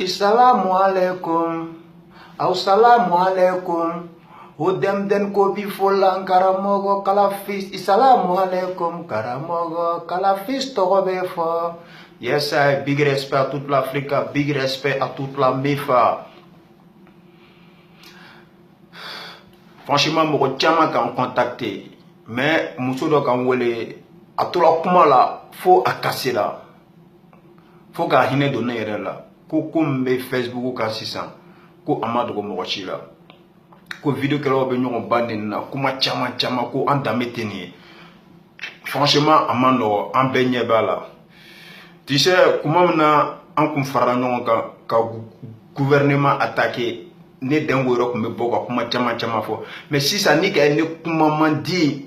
Assalamu alaikum. Assalamu alaikum. Udem den ko bifolan karamogo kalafis. Assalamu alaikum. Karamogo kalafis togobefo. Yes, I big respect à toute l'Afrique, big respect à toute la MIFA. Franchement, je suis contacté. Mais je suis contacté. À tout le monde, il faut casser là. Il faut que je donne là. Comme Facebook, ko Amadou Mokochi là. Ko vidéo que l'on a besoin de bandina. Kuma chama ko andameteni. Franchement, Amando, en baigne bala. Tu sais, comment on a un gouvernement attaqué. Ne dengo me boga kuma chama fo. Mais si ça n'est qu'un ne dit.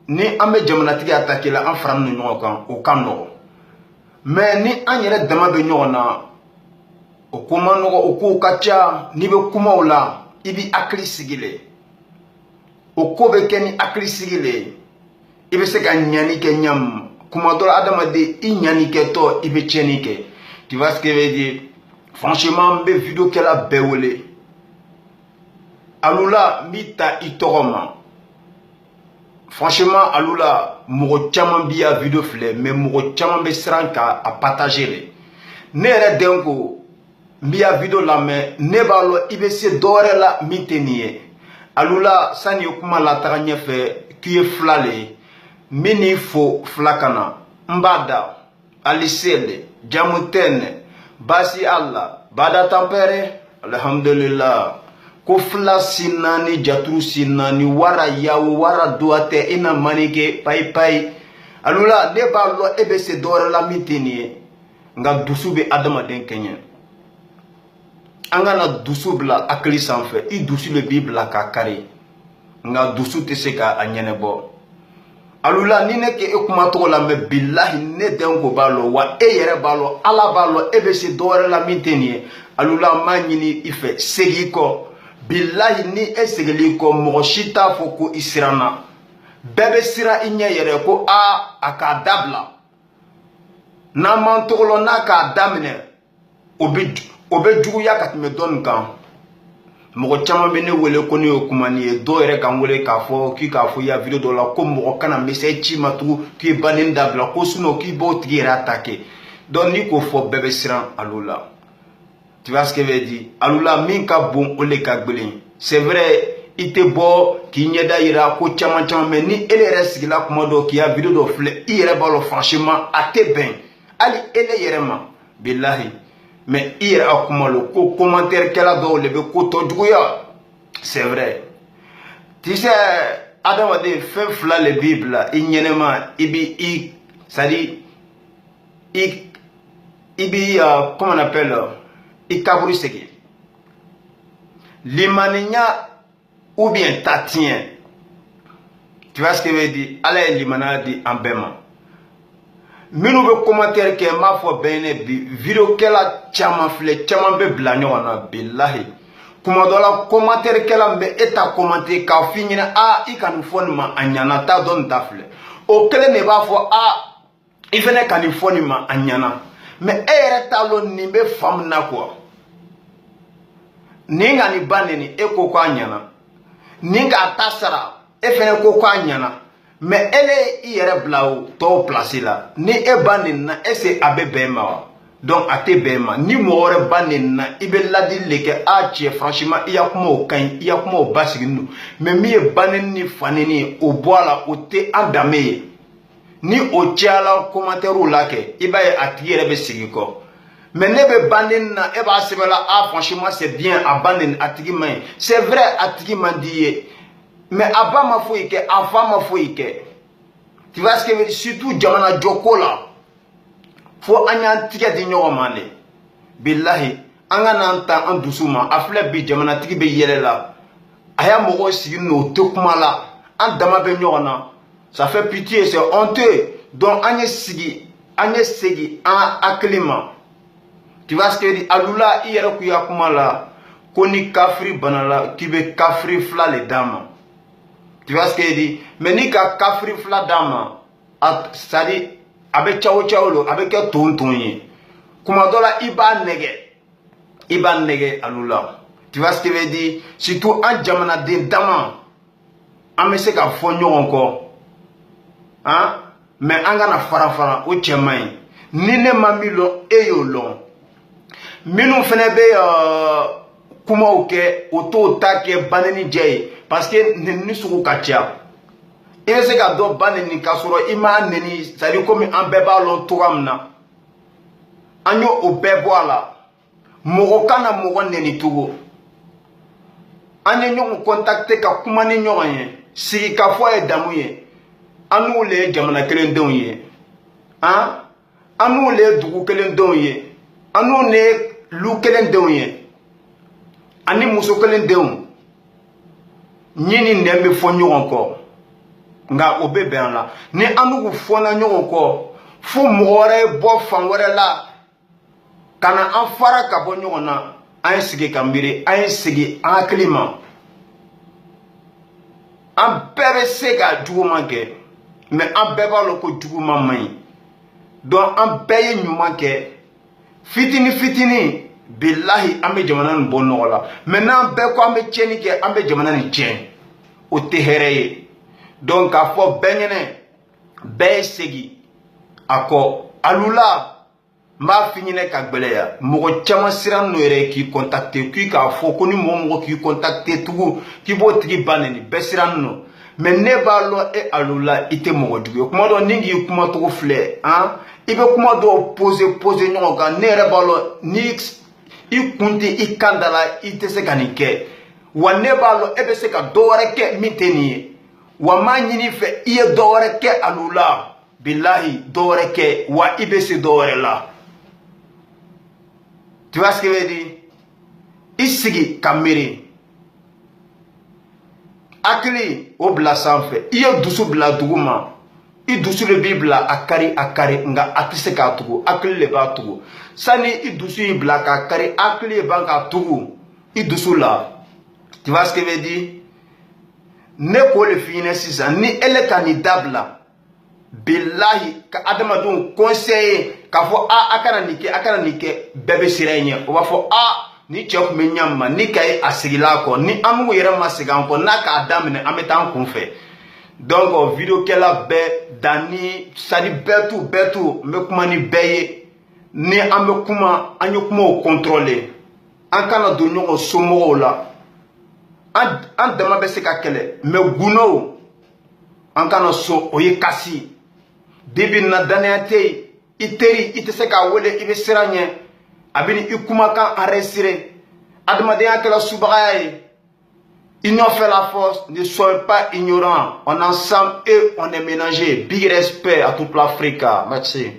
Ni ame jamanatigi attaqué la en fram no nyokan o kano mais ni anyere dama be nyona o kuma no o ko kacha ni be kuma ola ibi akli sigile o ko be keni akli sigile ibe se ka nyani ke nyam kuma do adama de i nyani ke to ibe cheni ke tu vois ce que veut dire franchement be vidéo que la bewole alula mita itoroma. Franchement, alula, mogo chaman biya vidéo flé, mais mogo chaman be sranka à partager. Ne re dengo biya vidéo la mais ne balo ibc dore la mitenie. Alula sani okuma la taranye fe qui est flale. Mini fo flakana. Mbada, alisele, jamutene, basi Allah, bada tampere, alhamdulillah. Ko fla sinani jatru sinani wara yawo wara duate ina manike pai alula ne ba lo ebe se dore la mitini nga dusube adama den kenya angana dusubla akli sanfe I dusu le bible ka kare nga dusu te se ka anyene bo alula ni ne ke ekuma to la me billahi ne den ko balo wa yere balo ala balo ebe se dore la mitini alula manyini ife segiko billahi ni esegeli ko moshita foko isirana bebe sira inye yere ko aka dabla na mantolo na ka damne obe jugu yakat me don kan mo chama bene wele ko ni okumani do yere kan wele ka fo ki ka fo ya video do la ko mo kana message chi matu ki banin dabla ko suno ki bo tira attaquer don ni ko fo bebe sira alula. Tu vois ce que veut dire? Alula minka bon ole kagbelin. C'est vrai, il te bo ki nyeda ira ko chama mais ni ele reste la komodo ki a vidéo do flé, il balo franchement à te ben. Ali ele yerema billahi. Mais il a komalo ko commentaire kala do lebe ko to duya. C'est vrai. Tu sais Adam de fait fla le Bible, il nyenema ibi ça dit ibi comment on appelle Ikaburi segi limaninya ou bien tatien. Tu vois ce que veut dire? Allez limana di ambema minu be commentaire ke ma fo bene bi video kela chama fle chama be blanyo na billahi kuma dola commentaire kela be eta commenter ka finyina ikanu foni ma anyana ta don tafle o kele ne ba fo ifene kanu foni ma anyana. Mais talon ni be fam na quoi. Ninga ni baneni eko kwa nyana. Ninga tasara efene ko kwa nyana. Mais ele yere blau to place là. Ni e banen na ese abebe ma. Donc ate bema ni mo ore banen na ibe ladi leke tie franchement iya kuma kan iya kuma basiginu. Mais mi e banen ni faneni o boala o te andame. Ni o tiala commentaire ou lake iba atire be sigiko mais ne be banen na e ba sebela franchement c'est bien abanen atigi man c'est vrai atigi man die mais aba ma foike afa ma foike tu vois ce que surtout jamana jokola fo anya tiga di nyogo mane billahi anga nanta an dusuma afle bi jamana tigi be yelela aya mogo sigino to kumala an dama be nyogona. Ça fait pitié, c'est honteux. Donc, Agnès Segi, en acclimat. Tu vois ce que dit Alula, hier, Kuyakumala, Koni Kafri Banala, qui veut Kafri Fla les dames. Tu vois ce qu'il dit? Mais ni Kafri Fla dame, c'est-à-dire, avec Tchao Tchaolo, avec un tontonnier. Kuma dɔ la i b'a nɛgɛ alula. Tu vois ce que je veux dire? Surtout en jamanaden dama an bɛ se ka fɔ ɲɔgɔn kɔ. Hein? Mais an kana fara o cɛ man ɲi. Ni ne ma min lɔn e y'o lɔn. Minnu fɛnɛ bɛ kumaw kɛ o t'o ta kɛ baneni jɛ ye parce que nenini sugu ka ca. I bɛ se ka dɔ ba neni k'a sɔrɔ i m'a neni, c'est à dire comme an bɛɛ b'a lɔn cogoya min na. An y'o o bɛɛ bɔ a la. Mɔgɔ kana mɔgɔ neni tugun. An ye ɲɔgɔn contacter ka kuma ni ɲɔgɔn ye. Sigi ka fɔ ye damu ye. An n'u le ye jamana kelendenw ye. An n'u le ye dugu kelendenw ye. An n'u le ye lu kelendenw ye. Ani muso kelendenw. Ɲi ni nɛn bɛ fɔ ɲɔgɔn kɔ. Nka o bɛ bɛn la. Ni an n'u fɔna ɲɔgɔn kɔ, fo mɔgɔ wɛrɛ ye bɔ fan wɛrɛ la. Ka na an fara ka bɔ ɲɔgɔn na. An ye sigi ka miiri, an ye sigi an hakili ma. An bɛɛ bɛ se ka juguman kɛ. Mais an bɛɛ b'a lɔn ko juguman man ɲi. Donc an bɛɛ ye ɲuman kɛ. Fitini bilahi an bɛ jamana nin bɔ nɔgɔ la. Mais n'an bɛɛ ko an bɛ tiɲɛni kɛ, an bɛ jamana nin tiɲɛ. O tɛ hɛrɛ ye. Donc k'a fɔ bɛɛ ɲɛnɛ, bɛɛ ye segin a kɔ. Alula n b'a f'i ɲɛnɛ ka gbɛlɛya. Mɔgɔ caman siran n'o yɛrɛ k'i contacter k'i k'a fɔ ko ni mɔgɔ k'i contacter tugun k'i b'o tigi ba neni. Bɛɛ siran n'o. Mais ne b'a lɔn e alula i tɛ mɔgɔ jugu ye. Kuma dɔ ni k'i kuma togo filɛ, han, i bɛ kuma dɔw poser ɲɔgɔn kan. Ne yɛrɛ b'a lɔn ni i kun tɛ i kan da la i tɛ se ka nin kɛ. Wa ne b'a lɔn e bɛ se ka dɔ wɛrɛ kɛ min tɛ nin ye. Wa m'a ɲini fɛ i ye dɔ wɛrɛ kɛ alula. Bilahi dɔ wɛrɛ kɛ wa i bɛ se dɔ wɛrɛ la. Tu vois ce que je veux dire? I sigi ka miiri. Hakili o bila sanfɛ. I ye dusu bila duguma. I dusu de b'i bila a kari nka a tɛ se k'a tugu. Hakili de b'a tugu. Sani i dusu y'i bila k'a kari, hakili de b'an k'a tugu i dusu la. Tu vois ce que je veux dire? Ne k'o de f'i ɲɛna sisan ni ele ka nin dabila bilahi ka adamadenw conseiller k'a fɔ a kana nin kɛ bɛɛ bɛ siran i ɲɛ. O b'a fɔ ni cɛ kun bɛ ɲa min ma ni ka ye a sigila a kɔ ni an m'u yɛrɛ ma segin an kɔ n'a k'a daminɛ an bɛ taa an kun fɛ. Donc vidéo kɛla bɛɛ danni sadi bɛɛ tu n bɛ kuma ni bɛɛ ye. Ni an bɛ kuma an ye kumaw contrôler. An kana don ɲɔgɔn somɔgɔw la. An dama bɛ se ka kɛlɛ mais gundo an kana so o ye kasi. Bibi na danaya tɛ yen. I teri i tɛ se k'a wele i bɛ siran ɲɛ. A bɛ ni i kumakan enregistré. Adamadenya kɛla subagaya ye. Union fait la force, ne soyez pas ignorants. On est ensemble et on est mélangés. Big respect à toute l'Afrique. Merci.